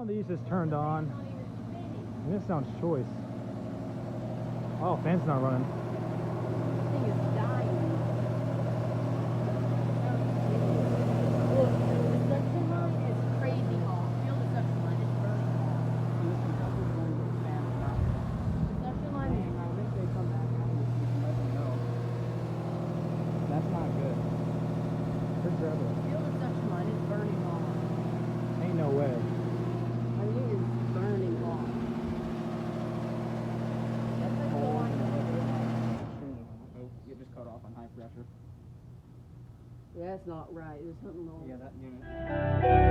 of these is turned on. And this sounds choice. Oh, fan's not running. This thing is dying. Look, the suction line is crazy hot. Feel the suction line, it's burning hot. The suction line is... That's not good. Good grab it. Feel the suction line, it's burning hot. Ain't no way. I mean, it is burning hot. That's like the one. Oh, it just cut off on high pressure. Yeah, that's not right. There's something wrong. Yeah, that unit.